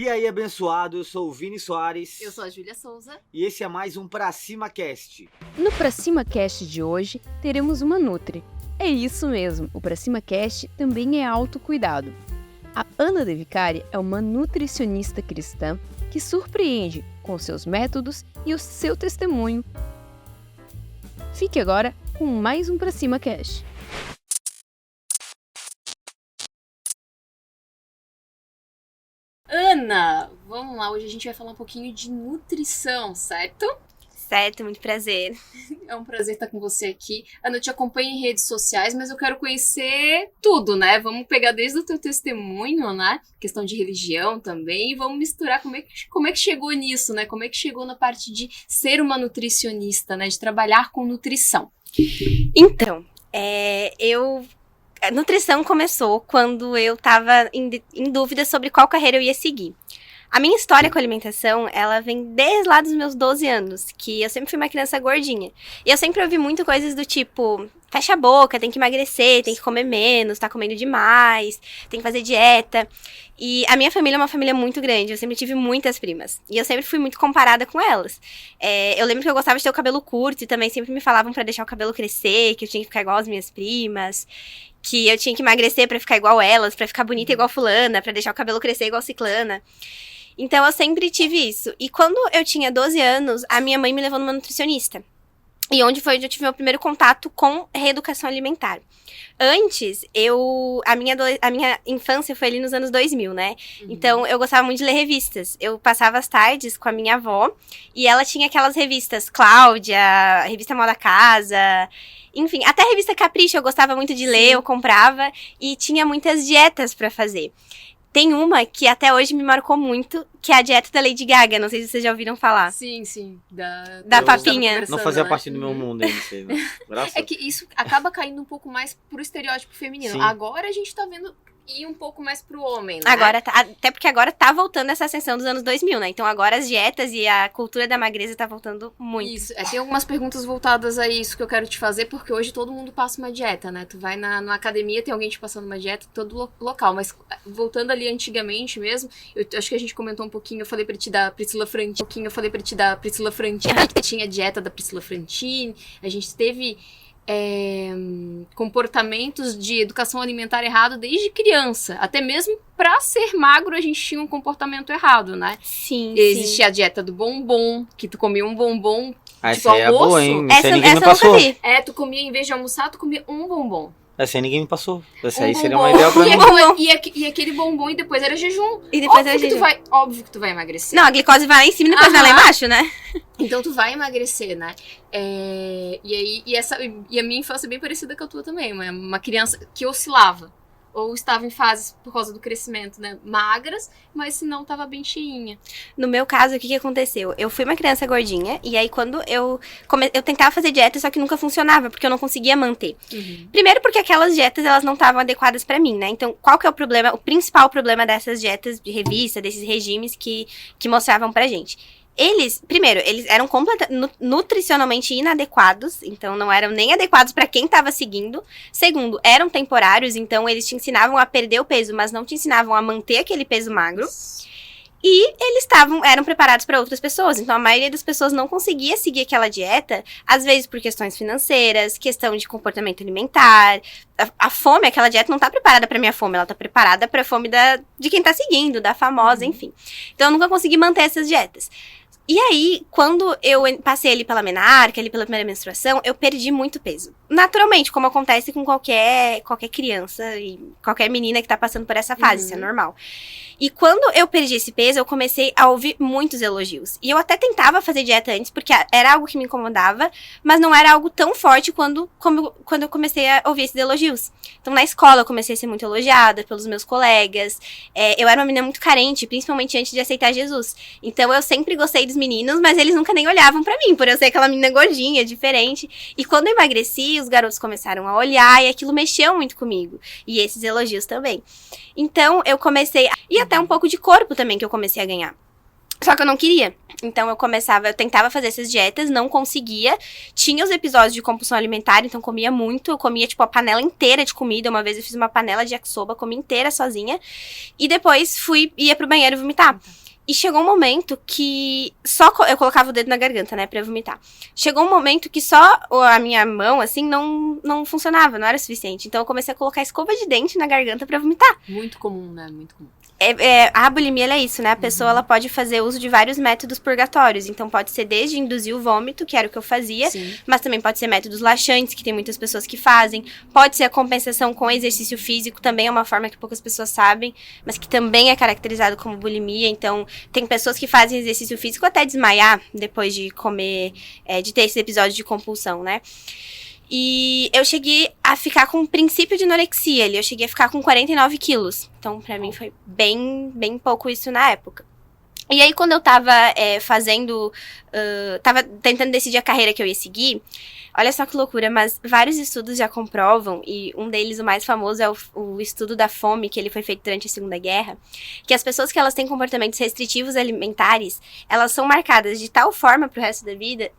E aí, abençoado, eu sou o Vini Soares. Eu sou a Júlia Souza. E esse é mais um Pra Cima Cast. No Pra Cima Cast de hoje, teremos uma Nutri. É isso mesmo, o Pra Cima Cast também é autocuidado. A Ana De Vicari é uma nutricionista cristã que surpreende com seus métodos e o seu testemunho. Fique agora com mais um Pra Cima Cast. Ana, vamos lá, hoje a gente vai falar um pouquinho de nutrição, certo? Certo, muito prazer. É um prazer estar com você aqui. Ana, eu te acompanho em redes sociais, mas eu quero conhecer tudo, né? Vamos pegar desde o teu testemunho, né? Questão de religião também, e vamos misturar como é que chegou nisso, né? Como é que chegou na parte de ser uma nutricionista, né? De trabalhar com nutrição. Então, a nutrição começou quando eu estava em dúvida sobre qual carreira eu ia seguir. A minha história com a alimentação, ela vem desde lá dos meus 12 anos, que eu sempre fui uma criança gordinha. E eu sempre ouvi muito coisas do tipo, fecha a boca, tem que emagrecer, tem que comer menos, tá comendo demais, tem que fazer dieta. E a minha família é uma família muito grande, eu sempre tive muitas primas. E eu sempre fui muito comparada com elas. Eu lembro que eu gostava de ter o cabelo curto e também sempre me falavam pra deixar o cabelo crescer, que eu tinha que ficar igual as minhas primas, que eu tinha que emagrecer pra ficar igual elas, pra ficar bonita igual fulana, pra deixar o cabelo crescer igual ciclana. Então, eu sempre tive isso. E quando eu tinha 12 anos, a minha mãe me levou numa nutricionista. E onde foi onde eu tive meu primeiro contato com reeducação alimentar. Antes, a minha infância foi ali nos anos 2000, né? Uhum. Então, eu gostava muito de ler revistas. Eu passava as tardes com a minha avó. E ela tinha aquelas revistas Cláudia, a revista Moda Casa. Enfim, até a revista Capricho eu gostava muito de ler, eu comprava. E tinha muitas dietas pra fazer. Tem uma que até hoje me marcou muito, que é a dieta da Lady Gaga. Não sei se vocês já ouviram falar. Sim. Da papinha. Não fazia parte do meu mundo ainda, sei, né? É que isso acaba caindo um pouco mais pro estereótipo feminino. Sim. Agora a gente tá vendo ir um pouco mais pro homem, né? Agora, até porque agora tá voltando essa ascensão dos anos 2000, né? Então agora as dietas e a cultura da magreza tá voltando muito. Isso, tem algumas perguntas voltadas a isso que eu quero te fazer, porque hoje todo mundo passa uma dieta, né? Tu vai na academia, tem alguém te passando uma dieta em todo local, mas voltando ali antigamente mesmo, eu acho que a gente comentou um pouquinho, eu falei pra ti da Priscila Frantini, tinha a dieta da Priscila Frantini, a gente teve comportamentos de educação alimentar errado desde criança. Até mesmo pra ser magro, a gente tinha um comportamento errado, né? Sim. Existia a dieta do bombom, que tu comia um bombom tipo essa aí almoço. É boa, hein? Essa ninguém me eu passou. nunca vi. Tu comia, em vez de almoçar, tu comia um bombom. Essa aí ninguém me passou. Essa aí bombom. seria uma ideia pra mim. E aquele bombom, e depois era jejum. E depois era jejum. Óbvio que tu vai emagrecer. Não, a glicose vai lá em cima e depois vai lá embaixo, né? Então tu vai emagrecer, né? E a minha infância é bem parecida com a tua também. Uma criança que oscilava. Ou estava em fases, por causa do crescimento, né? Magras, mas se não, estava bem cheinha. No meu caso, o que aconteceu? Eu fui uma criança gordinha, e aí quando eu tentava fazer dieta, só que nunca funcionava, porque eu não conseguia manter. Uhum. Primeiro porque aquelas dietas, elas não estavam adequadas pra mim, né? Então, qual que é o problema? O principal problema dessas dietas de revista, desses regimes que mostravam pra gente? Eles eram nutricionalmente inadequados, então não eram nem adequados para quem estava seguindo. Segundo, eram temporários, então eles te ensinavam a perder o peso, mas não te ensinavam a manter aquele peso magro. E eles eram preparados para outras pessoas, então a maioria das pessoas não conseguia seguir aquela dieta, às vezes por questões financeiras, questão de comportamento alimentar. A fome, aquela dieta não tá preparada pra minha fome, ela tá preparada pra fome de quem tá seguindo, da famosa, enfim. Então eu nunca consegui manter essas dietas. E aí, quando eu passei ali pela menarca, ali pela primeira menstruação, eu perdi muito peso. Naturalmente, como acontece com qualquer criança e qualquer menina que tá passando por essa fase, isso é normal. E quando eu perdi esse peso, eu comecei a ouvir muitos elogios. E eu até tentava fazer dieta antes, porque era algo que me incomodava, mas não era algo tão forte quando eu comecei a ouvir esses elogios. Então, na escola, eu comecei a ser muito elogiada pelos meus colegas. Eu era uma menina muito carente, principalmente antes de aceitar Jesus. Então, eu sempre gostei dos meninos, mas eles nunca nem olhavam pra mim, por eu ser aquela menina gordinha, diferente. E quando eu emagreci, os garotos começaram a olhar e aquilo mexeu muito comigo. E esses elogios também. Então, eu comecei... E até um pouco de corpo também que eu comecei a ganhar. Só que eu não queria. Então eu tentava fazer essas dietas, não conseguia. Tinha os episódios de compulsão alimentar, então comia muito. Eu comia, tipo, a panela inteira de comida. Uma vez eu fiz uma panela de yakisoba, comi inteira sozinha. E depois ia pro banheiro vomitar. E chegou um momento que eu colocava o dedo na garganta, né, pra vomitar. Chegou um momento que só a minha mão, assim, não funcionava, não era suficiente. Então eu comecei a colocar escova de dente na garganta pra vomitar. Muito comum, né? Muito comum. A bulimia, ela é isso, né? A pessoa, ela pode fazer uso de vários métodos purgatórios. Então, pode ser desde induzir o vômito, que era o que eu fazia. Sim. Mas também pode ser métodos laxantes, que tem muitas pessoas que fazem. Pode ser a compensação com exercício físico, também é uma forma que poucas pessoas sabem, mas que também é caracterizado como bulimia. Então, tem pessoas que fazem exercício físico até desmaiar depois de comer, de ter esses episódios de compulsão, né? E eu cheguei a ficar com um princípio de anorexia ali. Eu cheguei a ficar com 49 quilos. Então, pra mim, foi bem pouco isso na época. E aí, quando eu tava tava tentando decidir a carreira que eu ia seguir, olha só que loucura, mas vários estudos já comprovam, e um deles, o mais famoso, é o estudo da fome, que ele foi feito durante a Segunda Guerra, que as pessoas que elas têm comportamentos restritivos alimentares, elas são marcadas de tal forma pro resto da vida,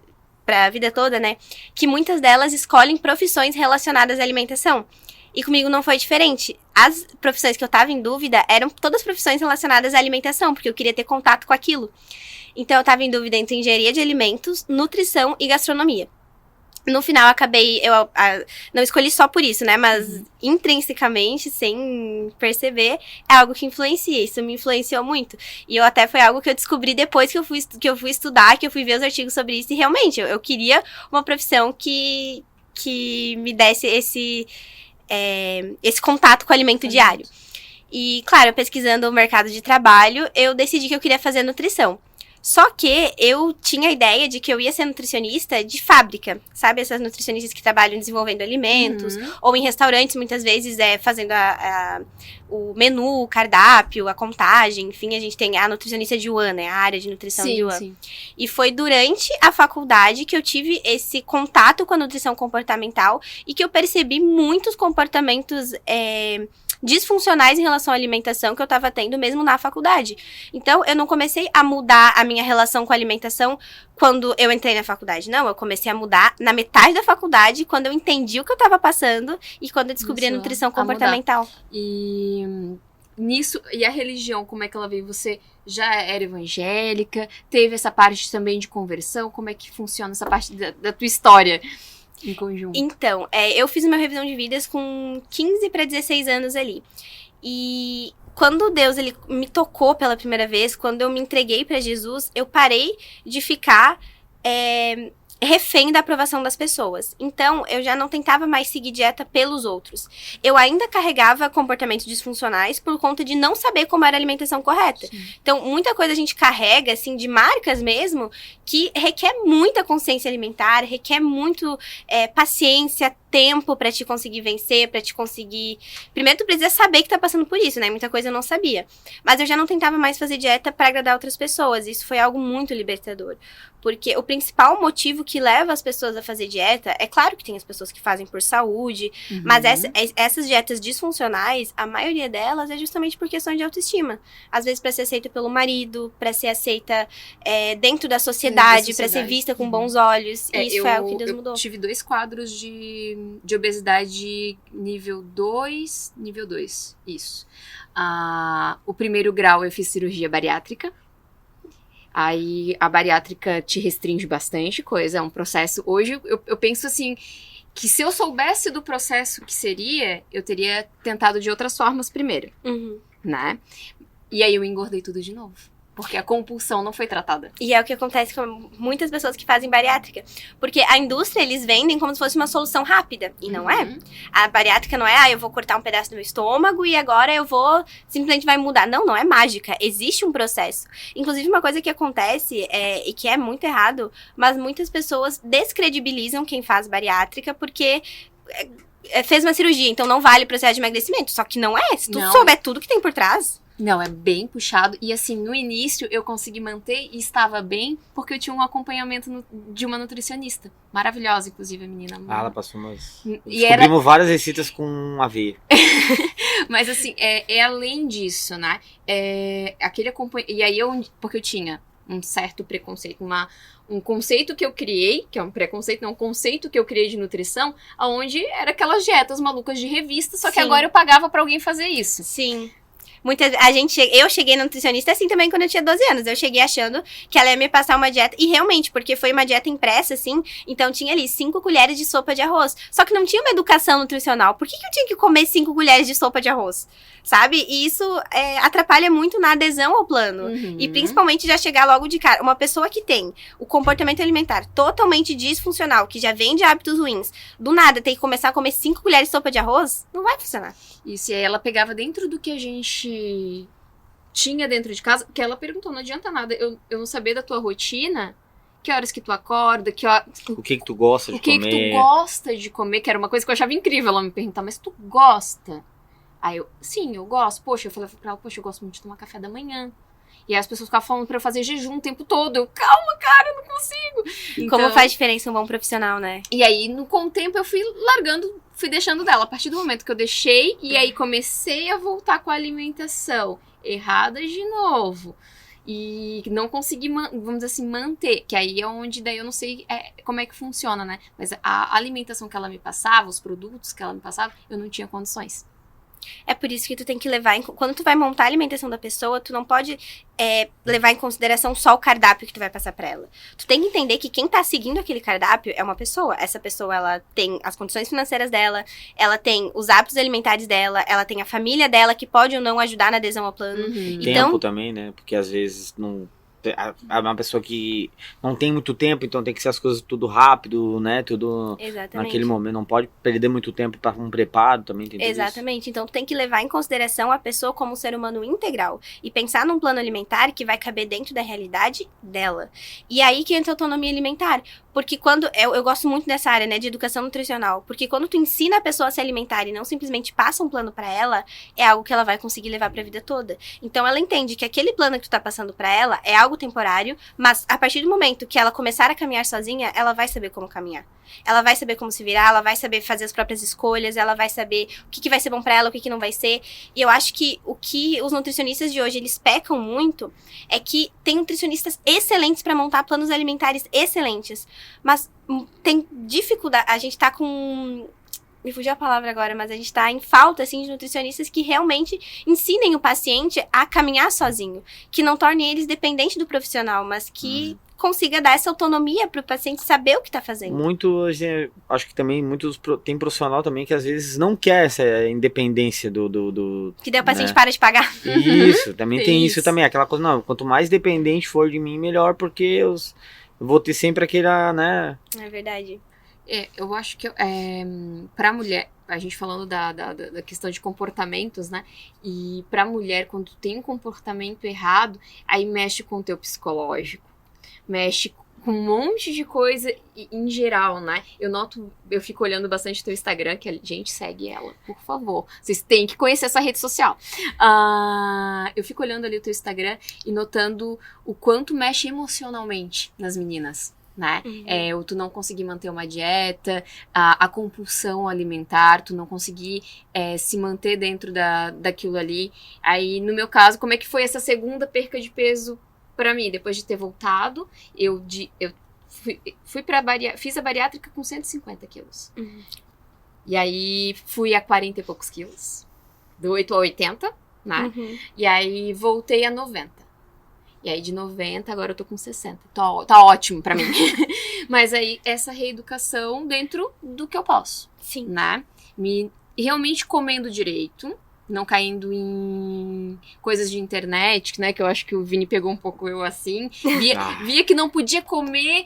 pra vida toda, né, que muitas delas escolhem profissões relacionadas à alimentação. E comigo não foi diferente. As profissões que eu tava em dúvida eram todas profissões relacionadas à alimentação, porque eu queria ter contato com aquilo. Então eu tava em dúvida entre engenharia de alimentos, nutrição e gastronomia. No final, não escolhi só por isso, né? Mas intrinsecamente, sem perceber, é algo que influencia. Isso me influenciou muito. E foi algo que eu descobri depois que eu fui estudar, que eu fui ver os artigos sobre isso. E realmente, eu queria uma profissão que me desse esse contato com o alimento diário. E, claro, pesquisando o mercado de trabalho, eu decidi que eu queria fazer nutrição. Só que eu tinha a ideia de que eu ia ser nutricionista de fábrica, sabe? Essas nutricionistas que trabalham desenvolvendo alimentos, ou em restaurantes, muitas vezes, fazendo o menu, o cardápio, a contagem, enfim, a gente tem a nutricionista de Yuan, né? A área de nutrição de Yuan. Sim. E foi durante a faculdade que eu tive esse contato com a nutrição comportamental e que eu percebi muitos comportamentos disfuncionais em relação à alimentação que eu tava tendo mesmo na faculdade. Então, eu não comecei a mudar a minha relação com a alimentação quando eu entrei na faculdade. Não, eu comecei a mudar na metade da faculdade, quando eu entendi o que eu tava passando e quando eu descobri a nutrição comportamental. E nisso, e a religião, como é que ela veio? Você já era evangélica? Teve essa parte também de conversão? Como é que funciona essa parte da tua história em conjunto? Então, eu fiz uma revisão de vidas com 15 para 16 anos ali. E quando Deus ele me tocou pela primeira vez, quando eu me entreguei para Jesus, eu parei de ficar refém da aprovação das pessoas. Então, eu já não tentava mais seguir dieta pelos outros. Eu ainda carregava comportamentos disfuncionais por conta de não saber como era a alimentação correta. Sim. Então, muita coisa a gente carrega, assim, de marcas mesmo, que requer muita consciência alimentar, requer muito paciência, tempo pra te conseguir vencer, pra te conseguir... Primeiro, tu precisa saber que tá passando por isso, né? Muita coisa eu não sabia. Mas eu já não tentava mais fazer dieta pra agradar outras pessoas. Isso foi algo muito libertador. Porque o principal motivo que leva as pessoas a fazer dieta, é claro que tem as pessoas que fazem por saúde, mas essas dietas disfuncionais, a maioria delas é justamente por questão de autoestima. Às vezes pra ser aceita pelo marido, pra ser aceita dentro da sociedade, pra ser vista com bons olhos. E isso foi algo que Deus mudou. Eu tive 2 quadros de obesidade nível 2, isso. O primeiro grau eu fiz cirurgia bariátrica. Aí a bariátrica te restringe bastante coisa, é um processo. Hoje eu penso assim, que se eu soubesse do processo que seria, eu teria tentado de outras formas primeiro, né? E aí eu engordei tudo de novo. Porque a compulsão não foi tratada. E é o que acontece com muitas pessoas que fazem bariátrica. Porque a indústria, eles vendem como se fosse uma solução rápida. E não é. A bariátrica não é, eu vou cortar um pedaço do meu estômago e agora eu vou, simplesmente vai mudar. Não é mágica. Existe um processo. Inclusive, uma coisa que acontece, e que é muito errado, mas muitas pessoas descredibilizam quem faz bariátrica porque... fez uma cirurgia, então não vale o processo de emagrecimento. Só que não é. Se tu souber tudo que tem por trás... Não, é bem puxado. E assim, no início eu consegui manter e estava bem porque eu tinha um acompanhamento de uma nutricionista. Maravilhosa, inclusive, a menina. Ela passou umas... Descobrimos várias receitas com aveia. Mas assim, além disso, né? Aquele acompanhamento... E aí porque eu tinha um certo preconceito, um conceito que eu criei, que é um preconceito, não, um conceito que eu criei de nutrição, onde era aquelas dietas malucas de revista, só que Sim. agora eu pagava pra alguém fazer isso. Sim. Eu cheguei na nutricionista assim também quando eu tinha 12 anos. Eu cheguei achando que ela ia me passar uma dieta. E realmente, porque foi uma dieta impressa, assim. Então tinha ali 5 colheres de sopa de arroz. Só que não tinha uma educação nutricional. Por que eu tinha que comer 5 colheres de sopa de arroz? Sabe? E isso atrapalha muito na adesão ao plano. Uhum. E principalmente já chegar logo de cara. Uma pessoa que tem o comportamento alimentar totalmente disfuncional, que já vem de hábitos ruins, do nada tem que começar a comer 5 colheres de sopa de arroz, não vai funcionar. Isso, e aí ela pegava dentro do que a gente tinha dentro de casa, que ela perguntou, não adianta nada, eu não saber da tua rotina, que horas que tu acorda, O que tu gosta de o que comer. que tu gosta de comer, que era uma coisa que eu achava incrível ela me perguntar, mas tu gosta? Aí eu, sim, eu gosto. Poxa, eu falei pra ela, poxa, eu gosto muito de tomar café da manhã. E aí as pessoas ficavam falando pra eu fazer jejum o tempo todo. Eu, calma, cara, eu não consigo. Então, Como faz diferença um bom profissional, né? E aí, com o tempo, eu fui largando, fui deixando dela. A partir do momento que eu deixei, e aí comecei a voltar com a alimentação errada de novo. E não consegui, vamos dizer assim, manter. Que aí é onde, daí eu não sei como é que funciona, né? Mas a alimentação que ela me passava, os produtos que ela me passava, eu não tinha condições. É por isso que tu tem que levar quando tu vai montar a alimentação da pessoa, tu não pode levar em consideração só o cardápio que tu vai passar pra ela. Tu tem que entender que quem tá seguindo aquele cardápio é uma pessoa. Essa pessoa, ela tem as condições financeiras dela, ela tem os hábitos alimentares dela, ela tem a família dela que pode ou não ajudar na adesão ao plano. Uhum. Então- Tempo também, né? Porque às vezes não. É uma pessoa que não tem muito tempo, então tem que ser as coisas tudo rápido, né? Tudo Exatamente. naquele momento. Não pode perder muito tempo para um preparo também, tem tudo isso. Exatamente. Então, tu tem que levar em consideração a pessoa como um ser humano integral. E pensar num plano alimentar que vai caber dentro da realidade dela. E aí que entra a autonomia alimentar. Porque quando... Eu gosto muito dessa área, né, de educação nutricional. Porque quando tu ensina a pessoa a se alimentar e não simplesmente passa um plano pra ela, é algo que ela vai conseguir levar pra vida toda. Então, ela entende que aquele plano que tu tá passando pra ela é algo temporário, mas a partir do momento que ela começar a caminhar sozinha, ela vai saber como caminhar. Ela vai saber como se virar, ela vai saber fazer as próprias escolhas, ela vai saber o que vai ser bom pra ela, o que não vai ser. E eu acho que o que os nutricionistas de hoje, eles pecam muito, é que tem nutricionistas excelentes pra montar planos alimentares excelentes, mas tem dificuldade, a gente tá com... Me fugiu a palavra agora, mas a gente tá em falta, assim, de nutricionistas que realmente ensinem o paciente a caminhar sozinho. Que não tornem eles dependentes do profissional, mas que consiga dar essa autonomia pro paciente saber o que tá fazendo. Acho que também tem profissional também que às vezes não quer essa independência do Que daí o paciente né? para de pagar. Isso, também tem isso Isso. também. Aquela coisa, não, quanto mais dependente for de mim, melhor, porque eu vou ter sempre aquela, né? É verdade. Eu acho que pra mulher, a gente falando da questão de comportamentos, né? E pra mulher, quando tem um comportamento errado, aí mexe com o teu psicológico. Mexe com um monte de coisa em geral, né? Eu fico olhando bastante teu Instagram, que gente, segue ela, por favor. Vocês têm que conhecer essa rede social. Eu fico olhando ali o teu Instagram e notando o quanto mexe emocionalmente nas meninas, né? Uhum. Tu não conseguir manter uma dieta, a compulsão alimentar, tu não conseguir se manter dentro daquilo ali. Aí, no meu caso, como é que foi essa segunda perca de peso pra mim? Depois de ter voltado, eu fiz a bariátrica com 150 quilos. Uhum. E aí, fui a 40 e poucos quilos. Do 8 a 80, né? Uhum. E aí, voltei a 90. E aí, de 90, agora eu tô com 60. Tá ótimo pra mim. Mas aí, essa reeducação dentro do que eu posso, Sim. né? Realmente comendo direito, não caindo em coisas de internet, né? Que eu acho que o Vini pegou um pouco eu assim. Via que não podia comer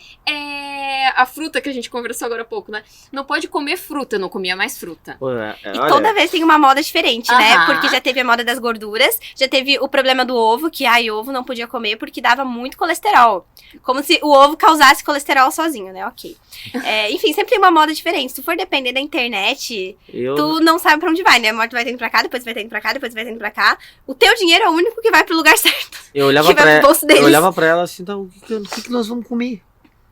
a fruta que a gente conversou agora há pouco, né? Não pode comer fruta, eu não comia mais fruta. Pô, E toda vez tem uma moda diferente, né? Aham. Porque já teve a moda das gorduras, já teve o problema do ovo, que ovo não podia comer porque dava muito colesterol. Como se o ovo causasse colesterol sozinho, né? Ok. Enfim, sempre tem uma moda diferente. Se tu for depender da internet, tu não sabe pra onde vai, né? A morte vai tendo pra cá, depois vai tendo pra cá, depois vai tendo pra cá. O teu dinheiro é o único que vai pro lugar certo. Eu olhava que vai pro bolso deles. eu olhava pra ela assim, então, o que nós vamos comer?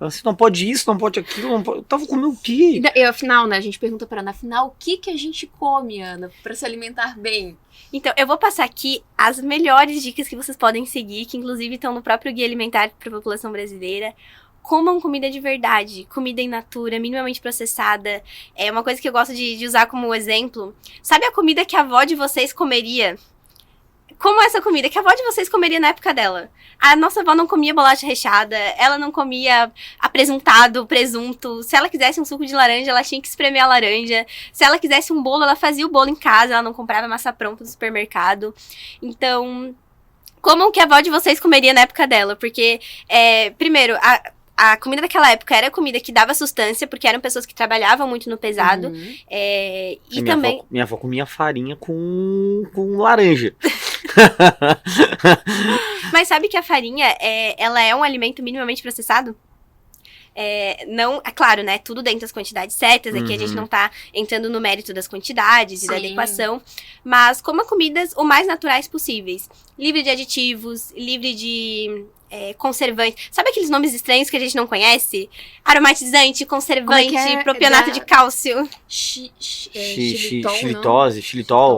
Assim, não pode isso, não pode aquilo, não pode... Eu tava comendo o quê? E afinal, né, a gente pergunta pra Ana, afinal, o que a gente come, Ana, pra se alimentar bem? Então, eu vou passar aqui as melhores dicas que vocês podem seguir, que inclusive estão no próprio Guia Alimentar para a População Brasileira. Comam comida de verdade, comida in natura, minimamente processada. É uma coisa que eu gosto de usar como exemplo. Sabe a comida que a avó de vocês comeria? Como essa comida que a avó de vocês comeria na época dela. A nossa avó não comia bolacha recheada, ela não comia apresuntado, presunto. Se ela quisesse um suco de laranja, ela tinha que espremer a laranja. Se ela quisesse um bolo, ela fazia o bolo em casa, ela não comprava massa pronta no supermercado. Então, como que a avó de vocês comeria na época dela? Porque, primeiro, a comida daquela época era comida que dava sustância, porque eram pessoas que trabalhavam muito no pesado. E também... Minha avó comia farinha com laranja. Mas sabe que a farinha, ela é um alimento minimamente processado? Não, é claro, né? Tudo dentro das quantidades certas. Aqui a gente não tá entrando no mérito das quantidades e da adequação. Mas coma comidas o mais naturais possíveis. Livre de aditivos, livre de... conservante. Sabe aqueles nomes estranhos que a gente não conhece? Aromatizante, conservante, propionato de cálcio. Xilitol,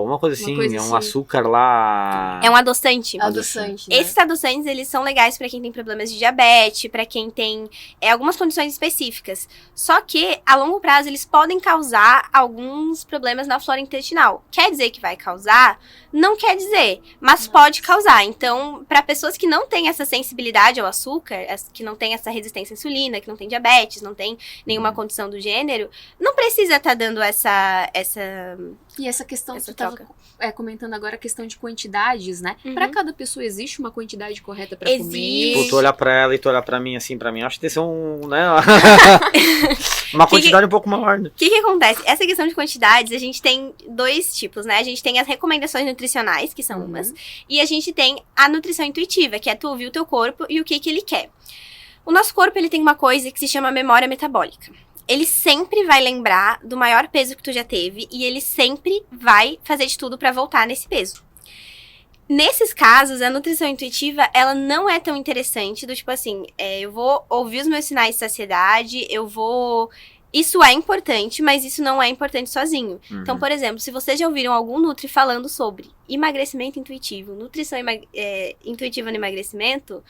uma coisa assim. É um açúcar lá. É um adoçante. Adoçante, né? Esses adoçantes, eles são legais pra quem tem problemas de diabetes, pra quem tem algumas condições específicas. Só que, a longo prazo, eles podem causar alguns problemas na flora intestinal. Quer dizer que vai causar? Não quer dizer, mas pode causar. Então, pra pessoas que não têm essa sensibilidade ao açúcar, que não tem essa resistência à insulina, que não tem diabetes, não tem nenhuma condição do gênero, não precisa estar dando essa E essa questão, essa tu tava comentando agora a questão de quantidades, né? Pra cada pessoa existe uma quantidade correta pra comer? Pô, tu olhar pra ela e tu olhar pra mim, assim, pra mim, acho que tem que ser né? Uma quantidade um pouco maior, né? O que acontece? Essa questão de quantidades, a gente tem dois tipos, né? A gente tem as recomendações nutricionais, que são umas, e a gente tem a nutrição intuitiva, que é tu ouvir o teu corpo e o que ele quer. O nosso corpo, ele tem uma coisa que se chama memória metabólica. Ele sempre vai lembrar do maior peso que tu já teve e ele sempre vai fazer de tudo pra voltar nesse peso. Nesses casos, a nutrição intuitiva, ela não é tão interessante, do tipo assim, eu vou ouvir os meus sinais de saciedade, isso é importante, mas isso não é importante sozinho. Então, por exemplo, se vocês já ouviram algum nutri falando sobre emagrecimento intuitivo, nutrição intuitiva no emagrecimento,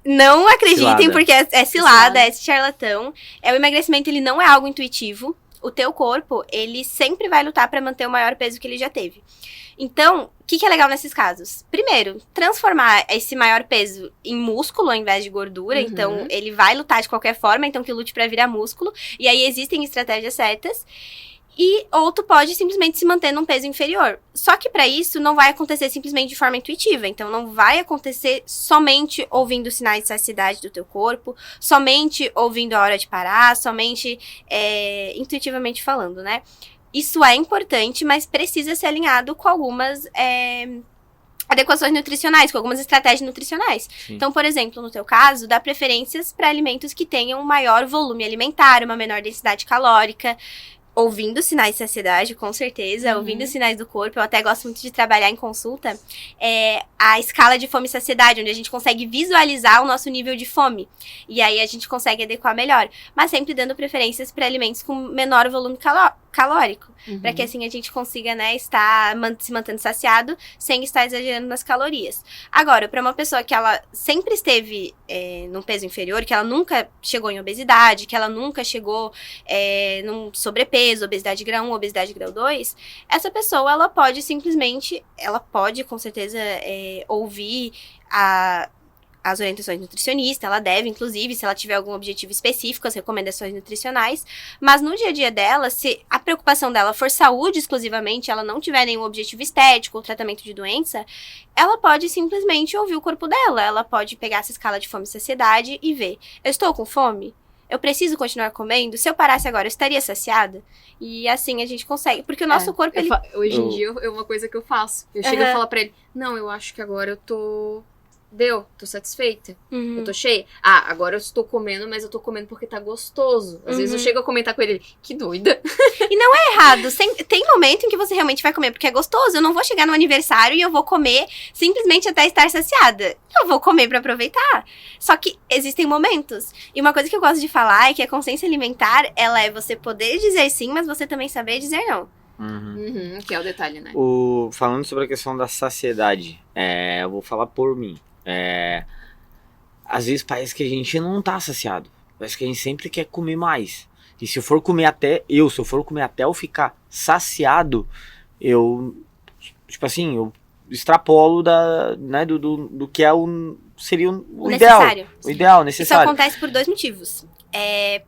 não acreditem, porque é cilada, é charlatão. O emagrecimento, ele não é algo intuitivo. O teu corpo, ele sempre vai lutar para manter o maior peso que ele já teve. Então, o que é legal nesses casos? Primeiro, transformar esse maior peso em músculo ao invés de gordura. Então, ele vai lutar de qualquer forma, então que lute pra virar músculo. E aí, existem estratégias certas. Ou tu pode simplesmente se manter num peso inferior. Só que pra isso, não vai acontecer simplesmente de forma intuitiva. Então, não vai acontecer somente ouvindo sinais de saciedade do teu corpo, somente ouvindo a hora de parar, somente intuitivamente falando, né? Isso é importante, mas precisa ser alinhado com algumas adequações nutricionais, com algumas estratégias nutricionais. Sim. Então, por exemplo, no teu caso, dá preferências para alimentos que tenham um maior volume alimentar, uma menor densidade calórica, ouvindo sinais de saciedade, com certeza, ouvindo sinais do corpo. Eu até gosto muito de trabalhar em consulta a escala de fome e saciedade, onde a gente consegue visualizar o nosso nível de fome. E aí a gente consegue adequar melhor. Mas sempre dando preferências para alimentos com menor volume calórico. Para que assim a gente consiga, né, estar se mantendo saciado sem estar exagerando nas calorias. Agora, para uma pessoa que ela sempre esteve num peso inferior, que ela nunca chegou em obesidade, que ela nunca chegou num sobrepeso, obesidade grau 1, obesidade grau 2, essa pessoa, ela pode simplesmente, com certeza, ouvir as orientações nutricionistas, ela deve, inclusive, se ela tiver algum objetivo específico, as recomendações nutricionais, mas no dia a dia dela, se a preocupação dela for saúde exclusivamente, ela não tiver nenhum objetivo estético ou tratamento de doença, ela pode simplesmente ouvir o corpo dela, ela pode pegar essa escala de fome e saciedade e ver, eu estou com fome? Eu preciso continuar comendo? Se eu parasse agora, eu estaria saciada? E assim a gente consegue. Porque o nosso corpo, hoje em dia, é uma coisa que eu faço. Eu chego e falo pra ele, não, eu acho que agora eu tô Deu? Tô satisfeita? Uhum. Eu tô cheia? Ah, agora eu estou comendo, mas eu tô comendo porque tá gostoso. Às vezes eu chego a comentar com ele, que doida. E não é errado. Tem momento em que você realmente vai comer porque é gostoso. Eu não vou chegar no aniversário e eu vou comer simplesmente até estar saciada. Eu vou comer pra aproveitar. Só que existem momentos. E uma coisa que eu gosto de falar é que a consciência alimentar, ela é você poder dizer sim, mas você também saber dizer não. Que é o detalhe, né? Falando sobre a questão da saciedade, eu vou falar por mim. Às vezes parece que a gente não tá saciado. Parece que a gente sempre quer comer mais. E se eu for comer até eu ficar saciado, eu, tipo assim, eu extrapolo do que seria o ideal. Necessário. O ideal, Isso necessário. acontece por 2 motivos.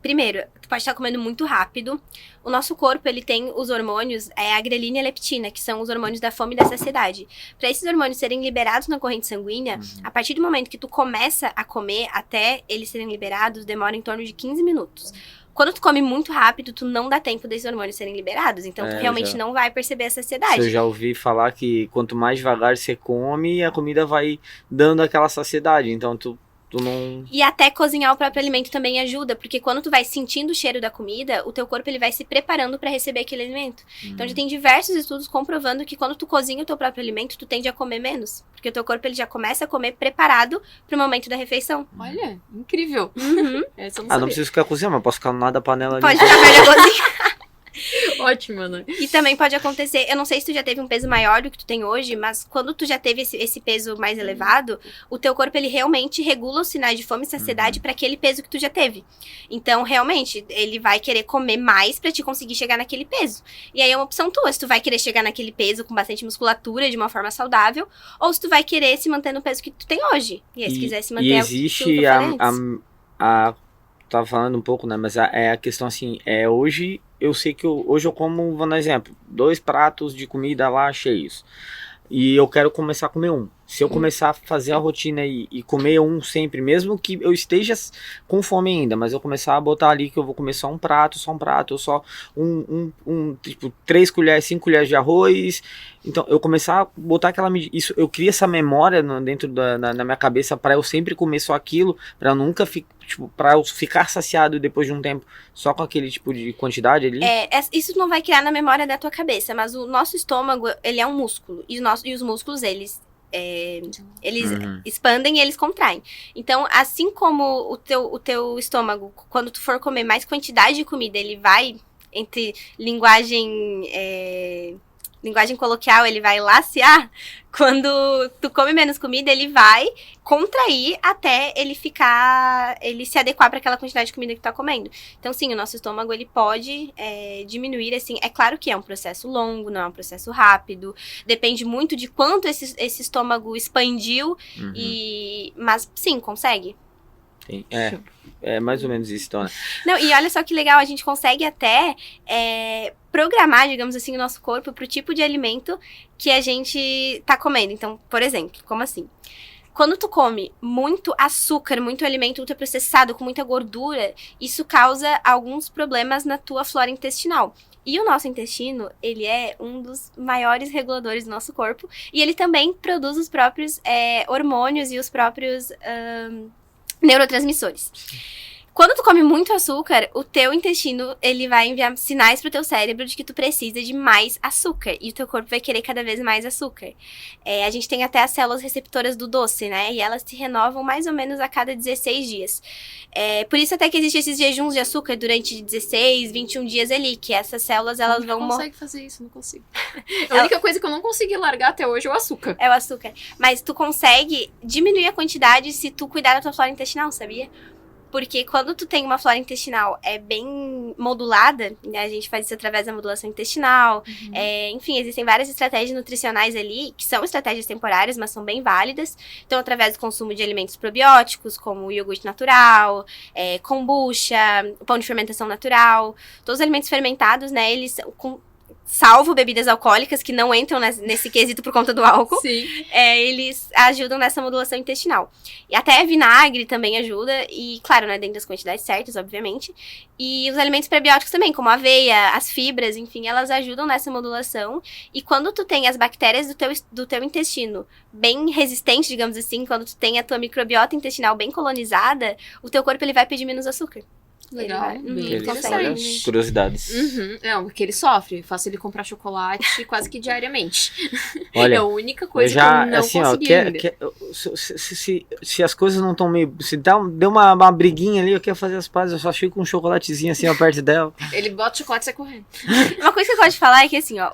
Primeiro, tu pode estar comendo muito rápido. O nosso corpo, ele tem os hormônios, a grelina e a leptina, que são os hormônios da fome e da saciedade. Para esses hormônios serem liberados na corrente sanguínea, a partir do momento que tu começa a comer, até eles serem liberados, demora em torno de 15 minutos. Quando tu come muito rápido, tu não dá tempo desses hormônios serem liberados. Então, tu realmente não vai perceber a saciedade. Eu já ouvi falar que quanto mais devagar você come, a comida vai dando aquela saciedade. Então, tu não... E até cozinhar o próprio alimento também ajuda, porque quando tu vai sentindo o cheiro da comida, o teu corpo ele vai se preparando para receber aquele alimento. Então já tem diversos estudos comprovando que quando tu cozinha o teu próprio alimento, tu tende a comer menos, porque o teu corpo ele já começa a comer preparado pro momento da refeição. Olha, incrível. Essa eu não não sabia. preciso ficar cozinhando, mas posso ficar nada da panela ali. Pode ficar velho a cozinhar. Ótimo, né? E também pode acontecer, eu não sei se tu já teve um peso maior do que tu tem hoje, mas quando tu já teve esse peso mais elevado, o teu corpo ele realmente regula os sinais de fome e saciedade para aquele peso que tu já teve. Então, realmente, ele vai querer comer mais pra te conseguir chegar naquele peso. E aí é uma opção tua, se tu vai querer chegar naquele peso com bastante musculatura, de uma forma saudável, ou se tu vai querer se manter no peso que tu tem hoje. E aí, se quiser se manter... E existe tava falando um pouco, né, mas a questão assim, hoje eu sei que hoje eu como, vou dar um exemplo, 2 pratos de comida lá cheios, e eu quero começar a comer um. Se eu começar a fazer a rotina e comer um sempre, mesmo que eu esteja com fome ainda, mas eu começar a botar ali que eu vou comer só um prato, ou só tipo 3 colheres, 5 colheres de arroz. Então, eu começar a botar aquela medida, isso, eu crio essa memória dentro na minha cabeça para eu sempre comer só aquilo, para eu nunca para eu ficar saciado depois de um tempo só com aquele tipo de quantidade ali. Isso não vai criar na memória da tua cabeça, mas o nosso estômago, ele é um músculo, e os músculos, eles expandem e eles contraem. Então, assim como o teu estômago, quando tu for comer mais quantidade de comida, ele vai, entre linguagem coloquial, ele vai lacear. Quando tu come menos comida, ele vai contrair até ele se adequar para aquela quantidade de comida que tu tá comendo. Então, sim, o nosso estômago, ele pode diminuir, assim, é claro que é um processo longo, não é um processo rápido, depende muito de quanto esse estômago expandiu, mas, sim, consegue. Sim, é mais ou menos isso, então, né? Não, e olha só que legal, a gente consegue até programar, digamos assim, o nosso corpo pro tipo de alimento que a gente tá comendo. Então, por exemplo, como assim? Quando tu come muito açúcar, muito alimento ultraprocessado, com muita gordura, isso causa alguns problemas na tua flora intestinal. E o nosso intestino, ele é um dos maiores reguladores do nosso corpo. E ele também produz os próprios hormônios e os próprios neurotransmissores. Quando tu come muito açúcar, o teu intestino, ele vai enviar sinais pro teu cérebro de que tu precisa de mais açúcar. E o teu corpo vai querer cada vez mais açúcar. A gente tem até as células receptoras do doce, né? E elas se renovam mais ou menos a cada 16 dias. Por isso até que existem esses jejuns de açúcar durante 16, 21 dias ali, que essas células, elas vão... Não consegue fazer isso, não consigo. A única coisa que eu não consegui largar até hoje é o açúcar. É o açúcar. Mas tu consegue diminuir a quantidade se tu cuidar da tua flora intestinal, sabia? Porque quando tu tem uma flora intestinal bem modulada, né, a gente faz isso através da modulação intestinal, enfim, existem várias estratégias nutricionais ali, que são estratégias temporárias, mas são bem válidas. Então, através do consumo de alimentos probióticos, como o iogurte natural, kombucha, pão de fermentação natural, todos os alimentos fermentados, né, eles são salvo bebidas alcoólicas, que não entram nesse quesito por conta do álcool, Sim. eles ajudam nessa modulação intestinal. E até vinagre também ajuda, e claro, né, dentro das quantidades certas, obviamente. E os alimentos prebióticos também, como a aveia, as fibras, enfim, elas ajudam nessa modulação. E quando tu tem as bactérias do teu intestino bem resistentes, digamos assim, quando tu tem a tua microbiota intestinal bem colonizada, o teu corpo ele vai pedir menos açúcar. Legal, Ele vai- bem Aqueles- interessante. olha, curiosidades. Uhum. Não, porque ele sofre. Eu faço ele comprar chocolate quase que diariamente. É Olha, a única eu coisa já, que eu não assim, ó, consegui ainda. se as coisas não estão meio. Se deu uma briguinha ali, eu quero fazer as pazes, eu só fico com um chocolatezinho assim, ó, perto dela. Ele bota chocolate e sai correndo. Uma coisa que eu gosto de falar é que, assim, ó,